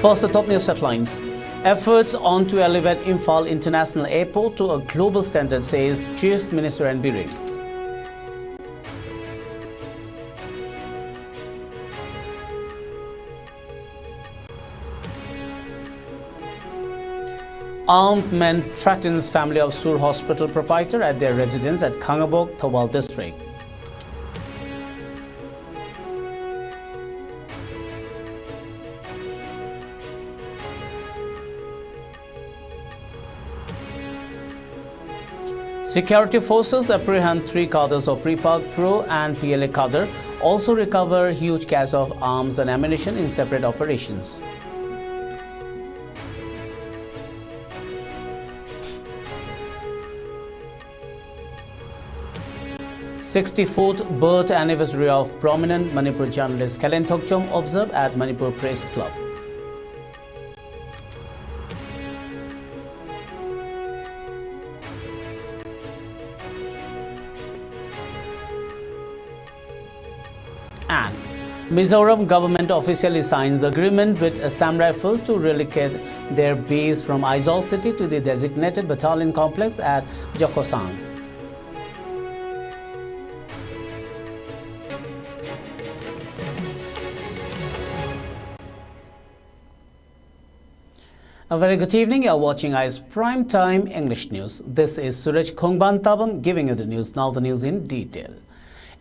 First, the top news headlines. Efforts on to elevate Imphal International Airport to a global standard, says Chief Minister N. Birring. Armed man threatens family of Sur Hospital proprietor at their residence at Khangabok, Thobal district. Security forces apprehend 3 cadres of Pre-Park Pro and PLA cadre, also recover huge cache of arms and ammunition in separate operations. "64th birth anniversary of prominent Manipur journalist Kalen Thokchom observed at Manipur Press Club. And Mizoram government officially signs agreement with Assam Rifles to relocate their base from Aizawl city to the designated battalion complex at Jokhosang. A very good evening. You are watching IS Prime Time English News. This is Suraj Khongbantabam giving you the news. Now the news in detail.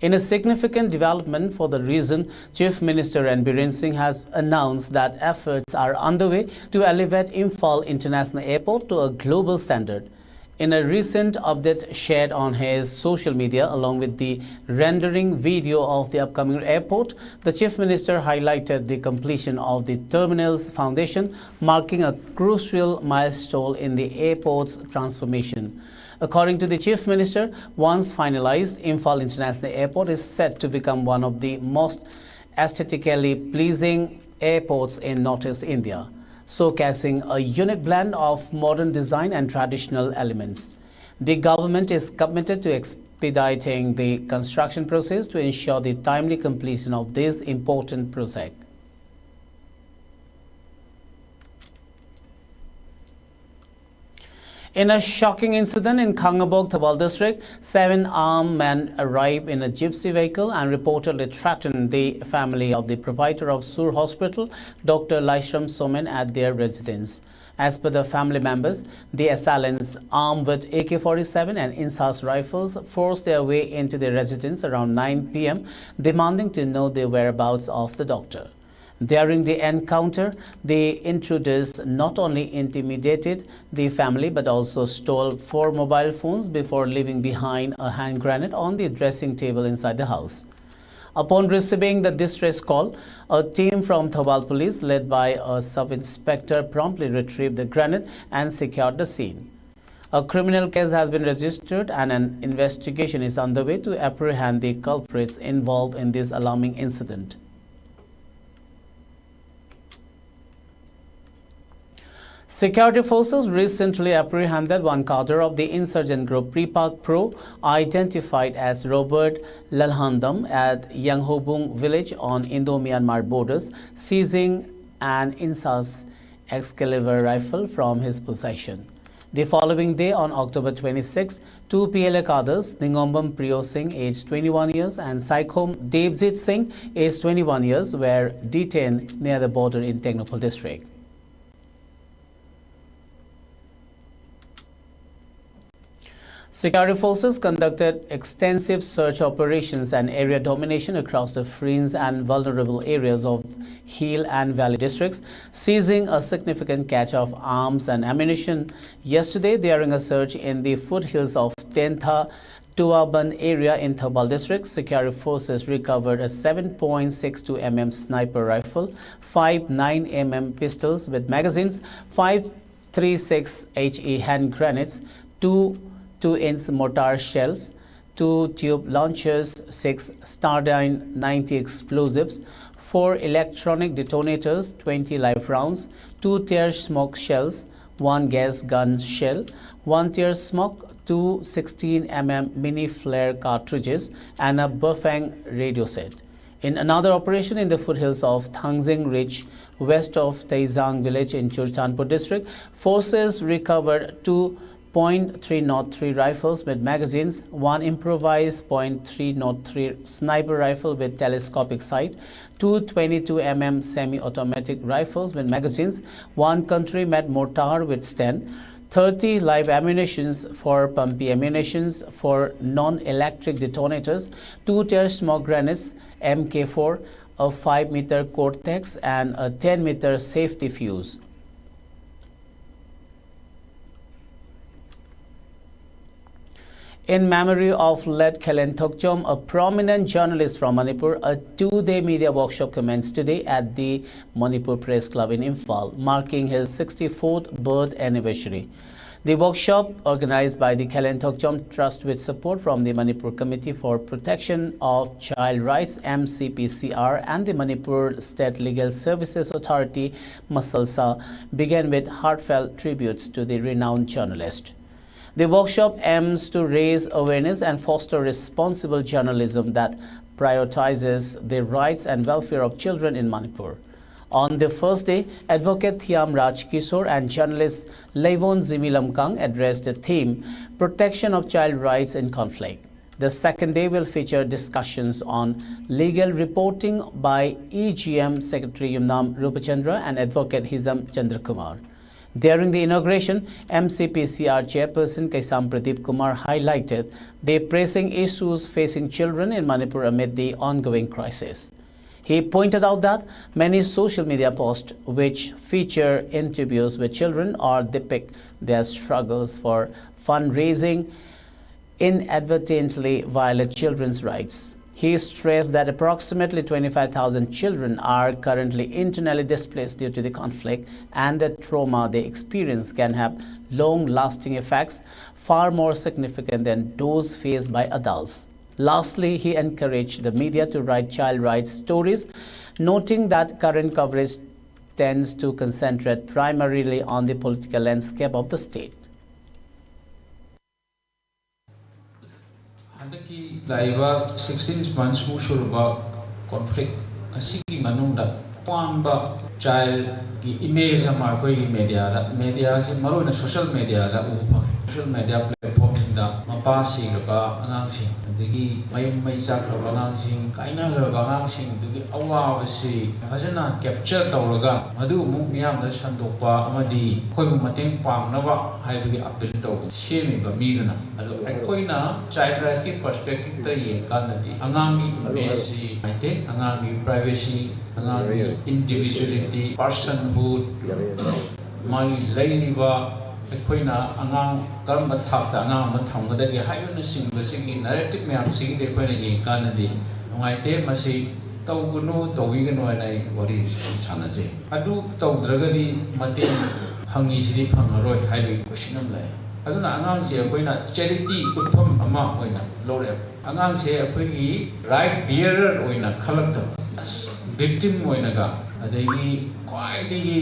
In a significant development for the region, Chief Minister N. Birring Singh has announced that efforts are underway to elevate Imphal International Airport to a global standard. In a recent update shared on his social media along with the rendering video of the upcoming airport, the Chief Minister highlighted the completion of the terminal's foundation, marking a crucial milestone in the airport's transformation. According to the Chief Minister, once finalized, Imphal International Airport is set to become one of the most aesthetically pleasing airports in Northeast India, showcasing a unique blend of modern design and traditional elements. The government is committed to expediting the construction process to ensure the timely completion of this important project. In a shocking incident in Khangabok, Thobal district, 7 armed men arrived in a gypsy vehicle and reportedly threatened the family of the proprietor of Sur Hospital, Dr. Laishram Somen, at their residence. As per the family members, the assailants, armed with AK-47 and ISCOM rifles, forced their way into the residence around 9 p.m., demanding to know the whereabouts of the doctor. During the encounter, the intruders not only intimidated the family but also stole 4 mobile phones before leaving behind a hand grenade on the dressing table inside the house. Upon receiving the distress call, a team from Thobal Police led by a sub-inspector promptly retrieved the grenade and secured the scene. A criminal case has been registered and an investigation is underway to apprehend the culprits involved in this alarming incident. Security forces recently apprehended one cadre of the insurgent group Pre-Park Pro, identified as Robert Lalhandam, at Yanghobung village on Indo-Myanmar borders, seizing an ISCOM Excalibur rifle from his possession. The following day, on October 26, 2 PLA cadres, Ningombam Priyo Singh, aged 21 years, and Saikhom Devjit Singh, aged 21 years, were detained near the border in Technopol district. Security forces conducted extensive search operations and area domination across the fringe and vulnerable areas of Hill and Valley districts, seizing a significant cache of arms and ammunition. Yesterday, during a search in the foothills of Tentha Tuaban area in Thobal district, security forces recovered a 7.62 mm sniper rifle, 5 9mm pistols with magazines, 5 3.6 HE hand grenades, 2 2-inch mortar shells, 2 tube launchers, 6 Stardine 90 explosives, 4 electronic detonators, 20 live rounds, 2 tear smoke shells, 1 gas gun shell, 1 tear smoke, 2 16mm mini flare cartridges, and a Bufang radio set. In another operation in the foothills of Thangsing Ridge, west of Taizang village in Churchanpur district, forces recovered two .303 rifles with magazines, one improvised .303 sniper rifle with telescopic sight, two 22mm semi-automatic rifles with magazines, one country-made mortar with stand, 30 live ammunitions for pumpy ammunitions for non-electric detonators, 2 tear smoke grenades, MK4, a 5-meter Cortex and a 10-meter safety fuse. In memory of late Kelen Thokchom, a prominent journalist from Manipur, a 2-day media workshop commenced today at the Manipur Press Club in Imphal, marking his 64th birth anniversary. The workshop, organized by the Kelen Thokchom Trust with support from the Manipur Committee for Protection of Child Rights (MCPCR) and the Manipur State Legal Services Authority (MASALSA), began with heartfelt tributes to the renowned journalist. The workshop aims to raise awareness and foster responsible journalism that prioritizes the rights and welfare of children in Manipur. On the first day, Advocate Thiam Raj Kishore and journalist Levon Zimilamkang addressed the theme, Protection of Child Rights in Conflict. The second day will feature discussions on legal reporting by EGM Secretary Yumnam Rupachandra and Advocate Hizam Chandrakumar. During the inauguration, MCPCR Chairperson Kaisam Pradeep Kumar highlighted the pressing issues facing children in Manipur amid the ongoing crisis. He pointed out that many social media posts which feature interviews with children or depict their struggles for fundraising inadvertently violate children's rights. He stressed that approximately 25,000 children are currently internally displaced due to the conflict, and the trauma they experience can have long-lasting effects far more significant than those faced by adults. Lastly, he encouraged the media to write child rights stories, noting that current coverage tends to concentrate primarily on the political landscape of the state. Laiva 16 months mushurba conflict asigi manungda wangba child the image ama koi media je marona social media da upa social media platform da mapa sigaba angang sing digi mayum mai chak ro angang sing kaina ro angang sing digi awa si phajana capture tawraga madu mu miyam da sandokpa amadi koi mu mateng pangnaba haibagi appeal taw semi ba miruna alo koina child rights ki perspective ta ye kanadi angangi image aite angangi privacy angangi individuality personhood mai laiba koina angang karamba thapta angang ma thamgadagi haibana singba sigi narrative myam sigi de koina ye kanadi ngaite masi tawgunu tawiganu anai wari chanaje adu tawdragadi mate hangi sidi phangaroi haibi question am lai aduna angang se koina charity utpham ama oina lore angang se akoigi right bearer oina khalakta victim oinaga adegi kwaidegi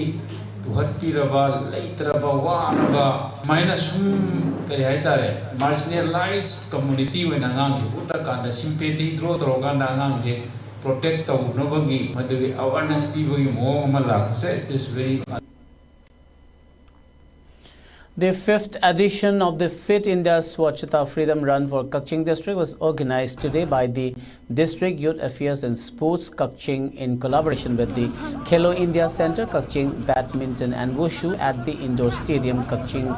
tuhapiraba leitraba waraba minusum kari haitare marginalized community oina angang se utakanda sympathy draw droganda angang se protect tawunobagi madagi awareness pibagi mo amala se is very. The 5th edition of the Fit India Swachhata Freedom Run for Kaching District was organized today by the District Youth Affairs and Sports Kaching in collaboration with the Khelo India Center Kaching Badminton and Wushu at the Indoor Stadium Kaching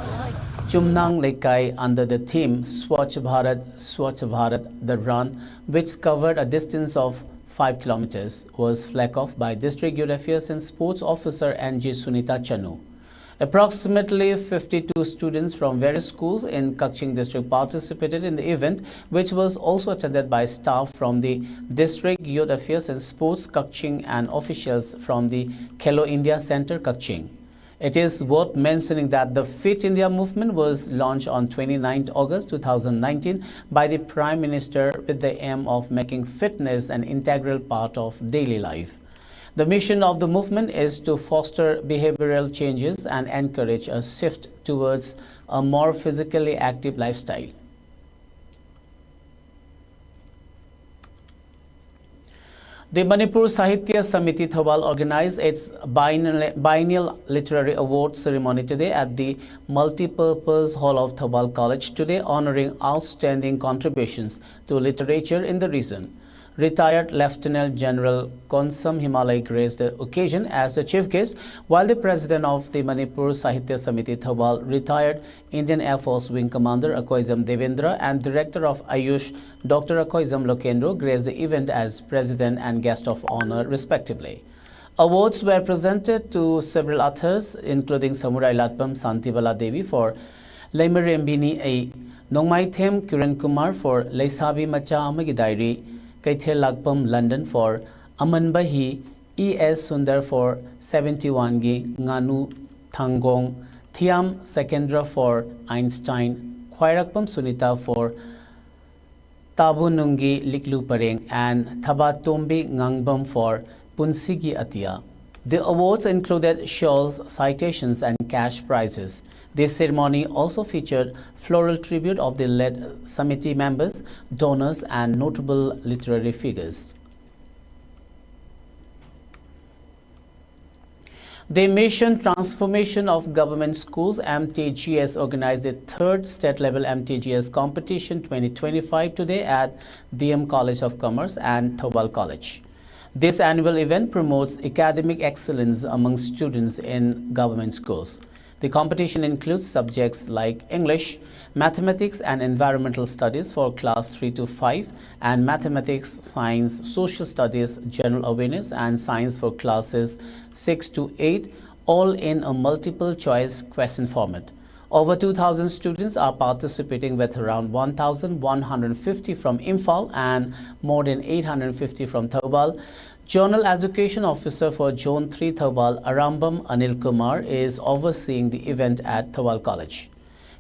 Chumnang Lekai under the theme Swachh Bharat. The run, which covered a distance of 5 kilometers, was flagged off by District Youth Affairs and Sports Officer NG Sunita Chanu. Approximately 52 students from various schools in Kaching district participated in the event, which was also attended by staff from the District Youth Affairs and Sports Kaching and officials from the Khelo India Center Kaching. It is worth mentioning that the Fit India movement was launched on 29th August 2019 by the Prime Minister with the aim of making fitness an integral part of daily life. The mission of the movement is to foster behavioral changes and encourage a shift towards a more physically active lifestyle. The Manipur Sahitya Samiti Thobal organized its biennial literary award ceremony today at the Multipurpose Hall of Thobal College today, honoring outstanding contributions to literature in the region. Retired Lieutenant General Konsam Himalay graced the occasion as the chief guest, while the president of the Manipur Sahitya Samiti Thobal, retired Indian Air Force Wing Commander Akoizam Devendra, and Director of Ayush Dr. Akoizam Lokendro graced the event as president and guest of honor respectively. Awards were presented to several authors, including Samurai Latpam Santibala Devi for Laimarembini A. Nongmaithem Kiran Kumar for Leisabi Macha Amagi Diary, Kaithel Lagpam London for Aman Bahi, E.S. Sundar for 71 Gi Nganu Thangong, Thiam Sekendra for Einstein, Khwairakpam Sunita for Tabunungi Liklu Pareng, and Thabatombi Ngangbam for Punsigi Atia. The awards included shawls, citations, and cash prizes. This ceremony also featured floral tribute of the led Samiti members, donors, and notable literary figures. The Mission Transformation of Government Schools (MTGS) organized the third state-level MTGS competition 2025 today at DM College of Commerce and Thobal College. This annual event promotes academic excellence among students in government schools. The competition includes subjects like English, Mathematics and Environmental Studies for class 3 to 5, and Mathematics, Science, Social Studies, General Awareness, and Science for classes 6 to 8, all in a multiple choice question format. Over 2,000 students are participating, with around 1,150 from Imphal and more than 850 from Thobal. Journal Education Officer for Zone 3 Thobal, Arambam Anil Kumar, is overseeing the event at Thobal College.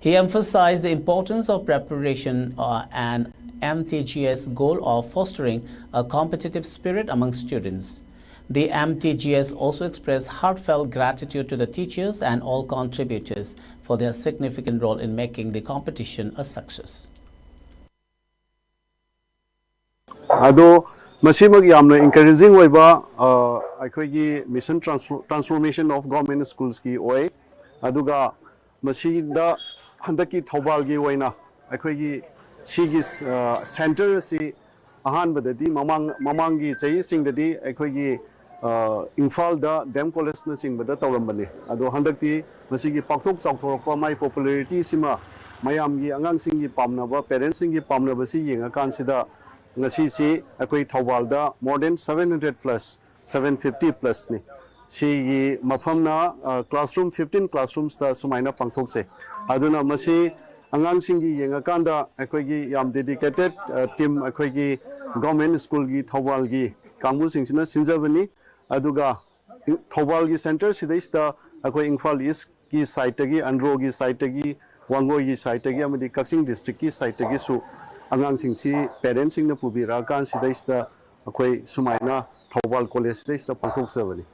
He emphasized the importance of preparation and MTGS goal of fostering a competitive spirit among students. The MTGS also expressed heartfelt gratitude to the teachers and all contributors for their significant role in making the competition a success. Masimag yamna encouraging waiba aikoigi mission transformation of government schools ki oi aduga masida handaki Thobal gi oina aikoigi sigi center si ahan badadi mamangi chai sing dadi aikoigi Imphal da Dem College na sing bada tawrambani ado handakti masigi pakthok chawthorpa mai popularity sima mayam gi angang sing gi pamnaba parents sing gi pamnaba si yenga kansida ngasi si akoi Thobal da more than 700 plus 750 plus ni si gi mafamna classroom 15 classrooms ta sumaina pangthok se aduna masi angang sing gi yenga kanda akoi gi yam dedicated team akoi gi government school gi Thobal gi kangbu sing sina sinjabani aduga Thobal gi center sidaista akoi Imphal East ki site gi Andro gi site gi Wangoi gi site gi amadi Kaksing district ki site gi su angang sing si parents sing na pubira kan sidaista akoi sumaina Thobal college sidaista pangthok sabani.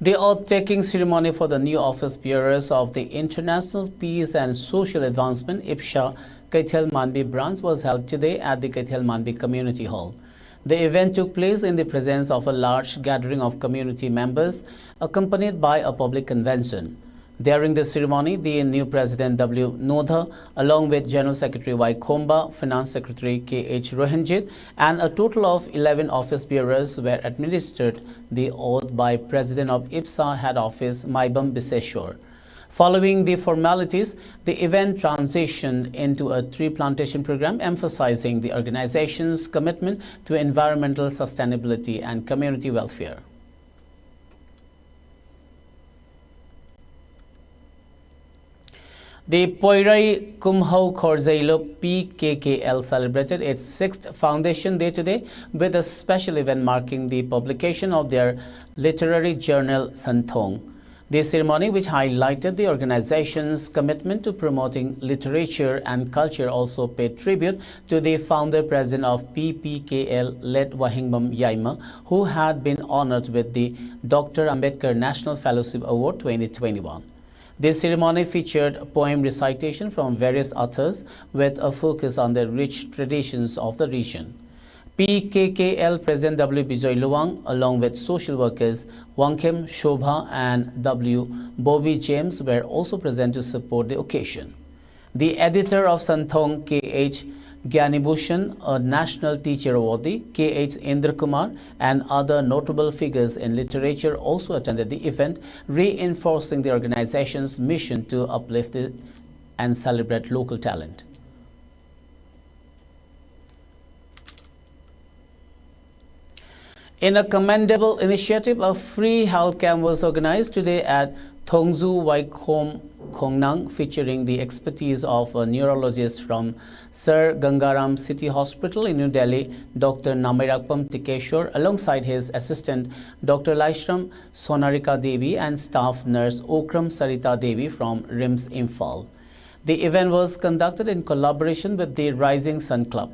The oath-taking ceremony for the new office bearers of the International Peace and Social Advancement (IPSA) Kaithel Manbi branch was held today at the Kaithel Manbi Community Hall. The event took place in the presence of a large gathering of community members, accompanied by a public convention. During the ceremony, the new President W. Nodha, along with General Secretary Y. Khomba, Finance Secretary K. H. Rohanjit, and a total of 11 office bearers were administered the oath by President of IPSA Head Office Maibam Biseshwar. Following the formalities, the event transitioned into a tree plantation program emphasizing the organization's commitment to environmental sustainability and community welfare. The Poirai Kumhau Khorzailo PKKL celebrated its 6th Foundation Day today with a special event marking the publication of their literary journal Santhong. This ceremony, which highlighted the organization's commitment to promoting literature and culture, also paid tribute to the founder president of PPKL, Led Wahingbam Yaima, who had been honored with the Dr. Ambedkar National Fellowship Award 2021. This ceremony featured poem recitation from various authors with a focus on the rich traditions of the region. PKKL President W. Bijoy Luwang, along with social workers Wangkem Shobha and W. Bobby James, were also present to support the occasion. The editor of Santhong, K.H. Gyanibhushan, a National Teacher Awardee, K.H. Indra Kumar, and other notable figures in literature also attended the event, reinforcing the organization's mission to uplift and celebrate local talent. In a commendable initiative, a free health camp was organized today at Thongzu Waikhom Khongnang, featuring the expertise of a neurologist from Sir Gangaram City Hospital in New Delhi, Dr. Namirakpam Tikeshwar, alongside his assistant Dr. Laishram Sonarika Devi and staff nurse Okram Sarita Devi from RIMS Imphal. The event was conducted in collaboration with the Rising Sun Club.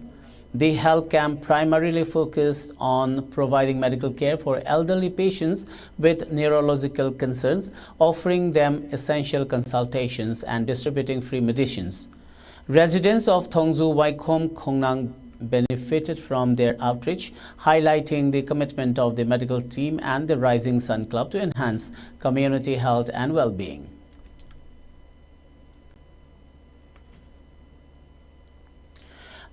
The health camp primarily focused on providing medical care for elderly patients with neurological concerns, offering them essential consultations and distributing free medicines. Residents of Thongzu Waikhom Khongnang benefited from their outreach, highlighting the commitment of the medical team and the Rising Sun Club to enhance community health and well-being.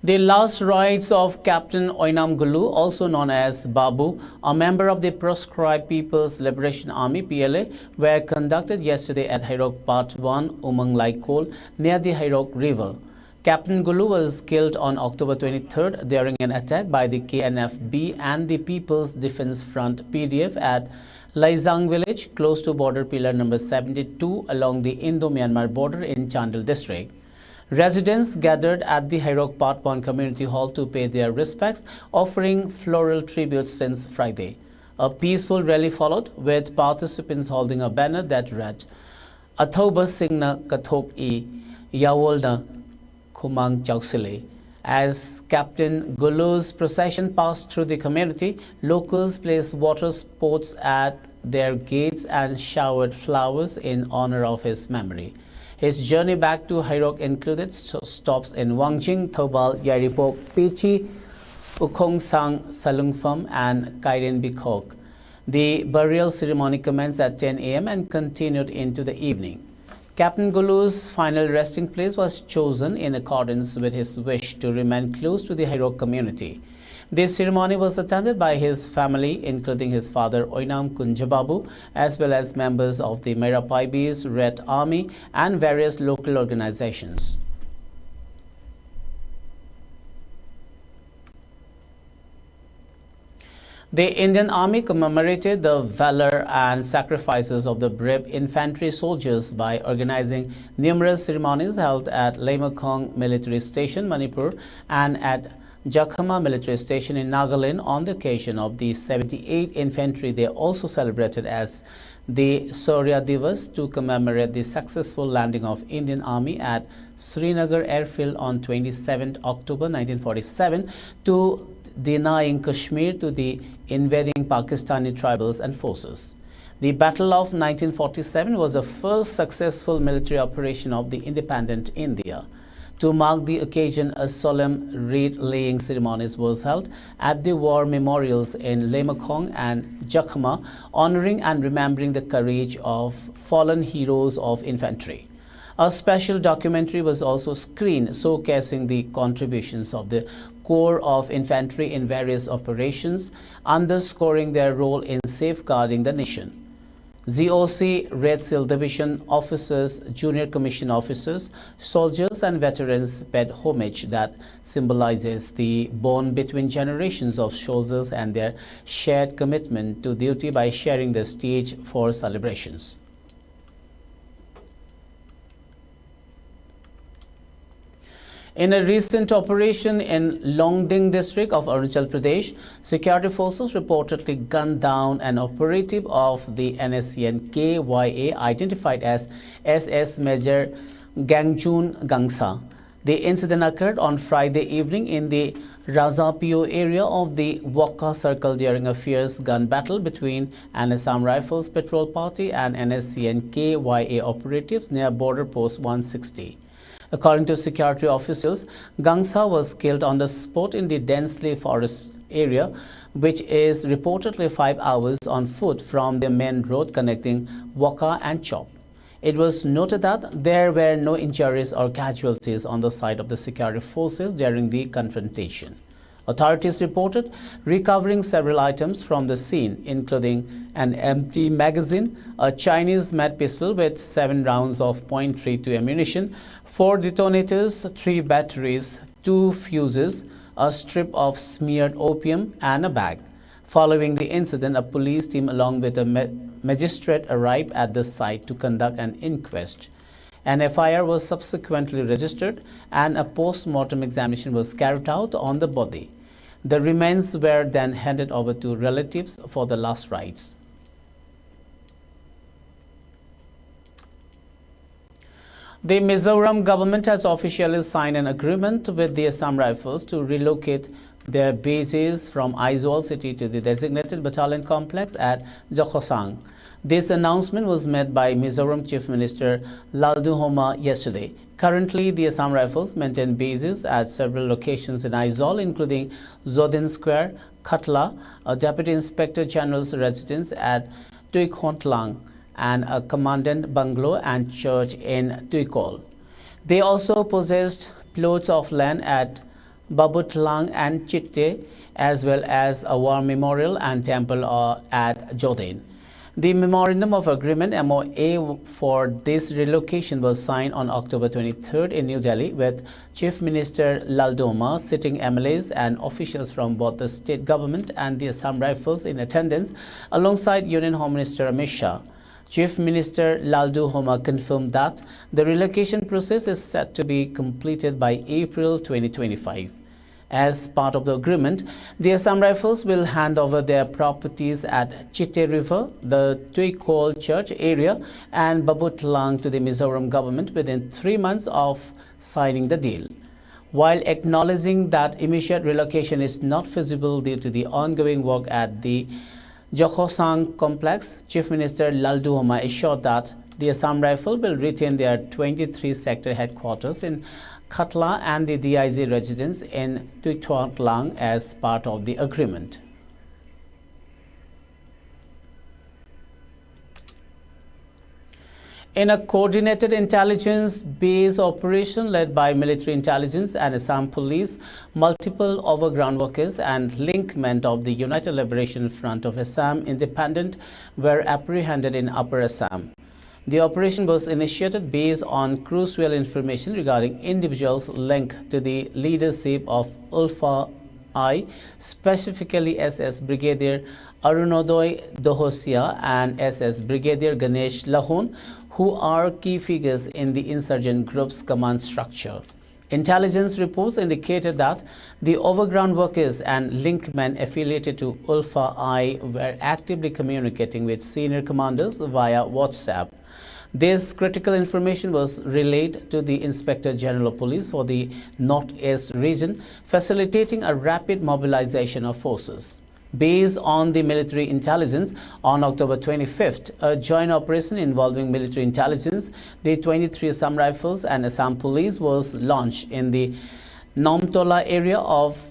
The last rites of Captain Oinam Gulu, also known as Babu, a member of the proscribed People's Liberation Army (PLA), were conducted yesterday at Hairok Part 1, Umang Laikol, near the Hairok River. Captain Gulu was killed on October 23rd during an attack by the KNFB and the People's Defence Front (PDF) at Laizang village, close to border pillar number 72 along the Indo-Myanmar border in Chandel district. Residents gathered at the Hairok Part 1 Community Hall to pay their respects, offering floral tributes since Friday. A peaceful rally followed, with participants holding a banner that read, Athoba Singna Kathok E Yawolna Kumang Chauksile. As Captain Gulu's procession passed through the community, locals placed water sports at their gates and showered flowers in honor of his memory. His journey back to Hairok included stops in Wangjing, Thobal, Yaripok, Pichi, Ukong Sang, Salungpham, and Kairin Bikhok. The burial ceremony commenced at 10 a.m. and continued into the evening. Captain Gulu's final resting place was chosen in accordance with his wish to remain close to the Hairok community. This ceremony was attended by his family, including his father Oinam Kunjababu, as well as members of the Merapaibis, Red Army, and various local organizations. The Indian Army commemorated the valor and sacrifices of the brave infantry soldiers by organizing numerous ceremonies held at Lamacong Military Station, Manipur, and at Jakhama Military Station in Nagaland on the occasion of the 78th Infantry. They also celebrated as the Shaurya Divas to commemorate the successful landing of Indian Army at Srinagar Airfield on 27 October 1947 to denying Kashmir to the invading Pakistani tribals and forces. The Battle of 1947 was the first successful military operation of the independent India. To mark the occasion, a solemn wreath-laying ceremonies was held at the war memorials in Lamacong and Jakhama, honoring and remembering the courage of fallen heroes of infantry. A special documentary was also screened, showcasing the contributions of the Corps of Infantry in various operations, underscoring their role in safeguarding the nation. ZOC, Red Seal Division officers, junior commission officers, soldiers and veterans paid homage that symbolizes the bond between generations of soldiers and their shared commitment to duty by sharing the stage for celebrations. In a recent operation in Longding district of Arunachal Pradesh, security forces reportedly gunned down an operative of the NSCN KYA identified as SS Major Gangjun Gangsa. The incident occurred on Friday evening in the Rajapio area of the Wokka Circle during a fierce gun battle between Assam Rifles Patrol Party and NSCN KYA operatives near border post 160. According to security officials, Gangsa was killed on the spot in the densely forested area, which is reportedly 5 hours on foot from the main road connecting Waka and Chop. It was noted that there were no injuries or casualties on the side of the security forces during the confrontation. Authorities reported recovering several items from the scene, including an empty magazine, a Chinese-made pistol with 7 rounds of .32 ammunition, 4 detonators, 3 batteries, 2 fuses, a strip of smeared opium, and a bag. Following the incident, a police team along with a magistrate arrived at the site to conduct an inquest. An FIR was subsequently registered and a post-mortem examination was carried out on the body. The remains were then handed over to relatives for the last rites. The Mizoram government has officially signed an agreement with the Assam Rifles to relocate their bases from Aizawl city to the designated battalion complex at Jokhosang. This announcement was made by Mizoram Chief Minister Laldu Homa yesterday. Currently, the Assam Rifles maintain bases at several locations in Aizawl, including Zodin Square, Khatla, a Deputy Inspector General's residence at Tuikhontlang, and a commandant bungalow and church in Tuikol. They also possessed plots of land at Babutlang and Chitte, as well as a war memorial and temple at Jodin. The Memorandum of Agreement MOA for this relocation was signed on October 23rd in New Delhi with Chief Minister Laldoma, sitting MLAs and officials from both the state government and the Assam Rifles in attendance, alongside Union Home Minister Amit Shah. Chief Minister Laldu Homa confirmed that the relocation process is set to be completed by April 2025. As part of the agreement, the Assam Rifles will hand over their properties at Chitte River, the Tuikol Church area, and Babutlang to the Mizoram government within 3 months of signing the deal. While acknowledging that immediate relocation is not feasible due to the ongoing work at the Jokhosang complex, Chief Minister Laldu Homa assured that the Assam Rifle will retain their 23 sector headquarters in Khatla and the DIG residence in Tuikhontlang as part of the agreement. In a coordinated intelligence-based operation led by military intelligence and Assam police, multiple overground workers and linkmen of the United Liberation Front of Assam Independent were apprehended in Upper Assam. The operation was initiated based on crucial information regarding individuals linked to the leadership of Ulfa I, specifically SS Brigadier Arunodoy Dohosia and SS Brigadier Ganesh Lahon, who are key figures in the insurgent group's command structure. Intelligence reports indicated that the overground workers and linkmen affiliated to Ulfa I were actively communicating with senior commanders via WhatsApp. This critical information was relayed to the Inspector General of Police for the Northeast region, facilitating a rapid mobilization of forces. Based on the military intelligence, on October 25th, a joint operation involving military intelligence, the 23 Assam Rifles and Assam Police was launched in the Namtola area of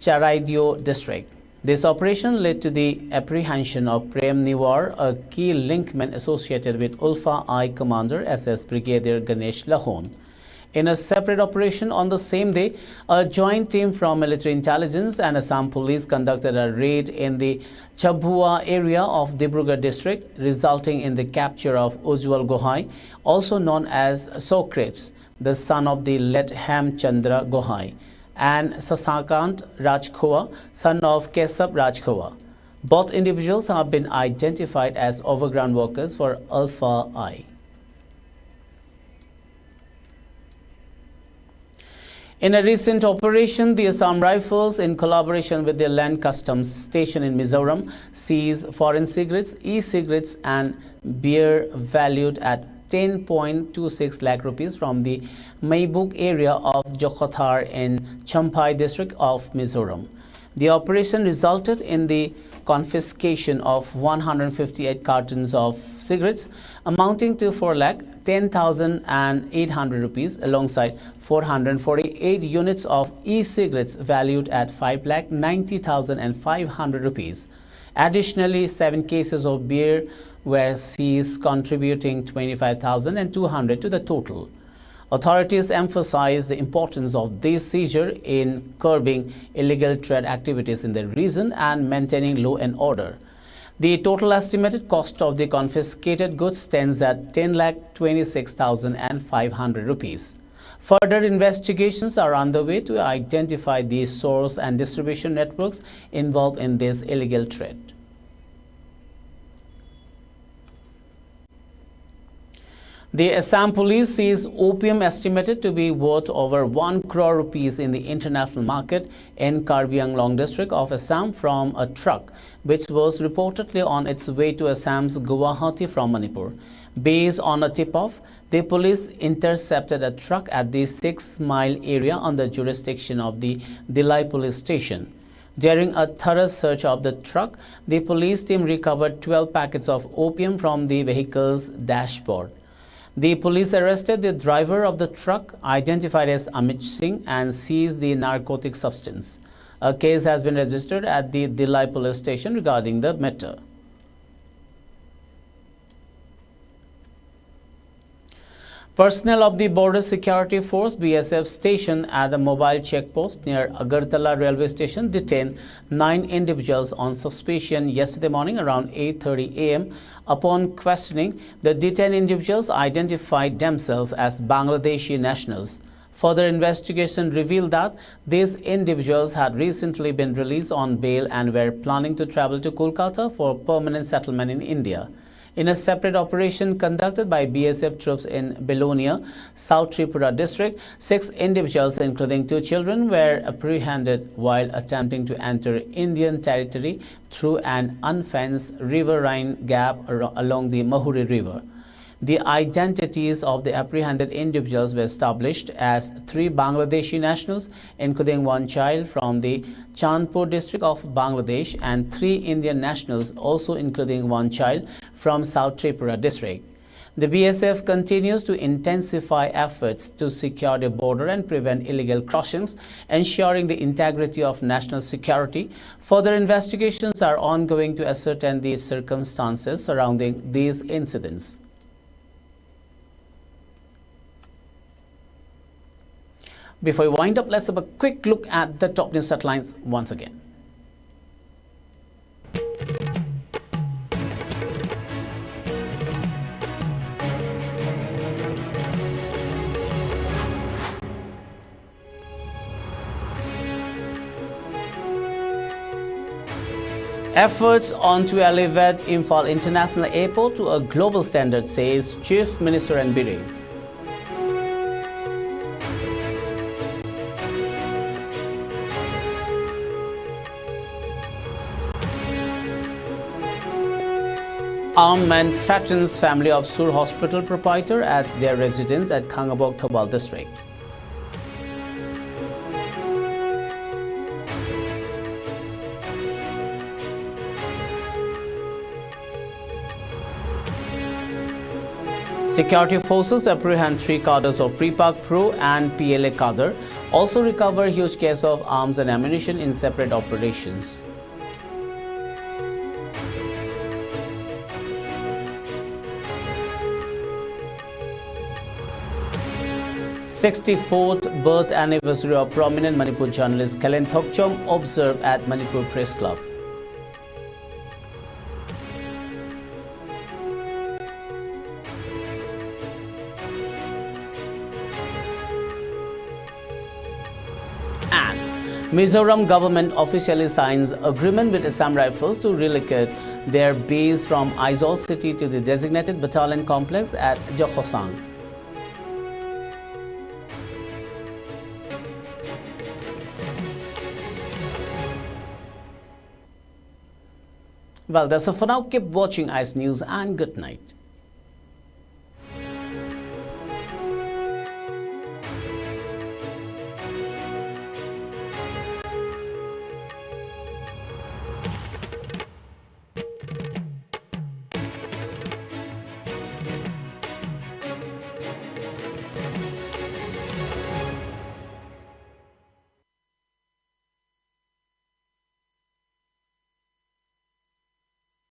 Charaidio district. This operation led to the apprehension of Prem Niwar, a key linkman associated with Ulfa I commander SS Brigadier Ganesh Lahon. In a separate operation on the same day, a joint team from military intelligence and Assam police conducted a raid in the Chabua area of Dibrugarh district, resulting in the capture of Ujwal Gohai, also known as Socrates, the son of the late Hem Chandra Gohai, and Sasakant Rajkhowa, son of Kesab Rajkhowa. Both individuals have been identified as overground workers for Alpha I. In a recent operation, the Assam Rifles, in collaboration with the Land Customs Station in Mizoram, seized foreign cigarettes, e-cigarettes and beer valued at 10.26 lakh rupees from the Maibuk area of Jokhothar in Champhai district of Mizoram. The operation resulted in the confiscation of 158 cartons of cigarettes amounting to 4 lakh 10,800 rupees alongside 448 units of e-cigarettes valued at 5,90,500 rupees. Additionally, 7 cases of beer were seized, contributing 25,200 to the total. Authorities emphasize the importance of this seizure in curbing illegal trade activities in the region and maintaining law and order. The total estimated cost of the confiscated goods stands at 10,26,500 rupees. Further investigations are underway to identify the source and distribution networks involved in this illegal trade. The Assam police seized opium estimated to be worth over 1 crore rupees in the international market in Karbi Anglong district of Assam from a truck which was reportedly on its way to Assam's Guwahati from Manipur. Based on a tip-off, the police intercepted a truck at the 6-mile area on the jurisdiction of the Dilai police station. During a thorough search of the truck, the police team recovered 12 packets of opium from the vehicle's dashboard. The police arrested the driver of the truck, identified as Amit Singh, and seized the narcotic substance. A case has been registered at the Dilai police station regarding the matter. Personnel of the Border Security Force BSF stationed at the mobile checkpost near Agartala railway station detained 9 individuals on suspicion yesterday morning around 8:30 a.m. Upon questioning, the detained individuals identified themselves as Bangladeshi nationals. Further investigation revealed that these individuals had recently been released on bail and were planning to travel to Kolkata for permanent settlement in India. In a separate operation conducted by BSF troops in Belonia, South Tripura district, 6 individuals, including 2 children, were apprehended while attempting to enter Indian territory through an unfenced riverine gap along the Mahuri River. The identities of the apprehended individuals were established as 3 Bangladeshi nationals, including 1 child from the Chandpur district of Bangladesh, and 3 Indian nationals, also including 1 child from South Tripura district. The BSF continues to intensify efforts to secure the border and prevent illegal crossings, ensuring the integrity of national security. Further investigations are ongoing to ascertain the circumstances surrounding these incidents. Before we wind up, let's have a quick look at the top news headlines once again. Efforts on to elevate Imphal International Airport to a global standard, says Chief Minister NBD. Armed man threatens family of Sur Hospital proprietor at their residence at Khangabok, Thobal district. Security forces apprehend 3 cadres of Pre-Pak Pro and PLA cadre, also recover huge case of arms and ammunition in separate operations. "64th birth anniversary of prominent Manipur journalist Kalen Thokchom observed at Manipur Press Club. And Mizoram government officially signs agreement with Assam Rifles to relocate their base from Aizawl city to the designated battalion complex at Jokhosang. Well, that's all for now. Keep watching ICE News and good night.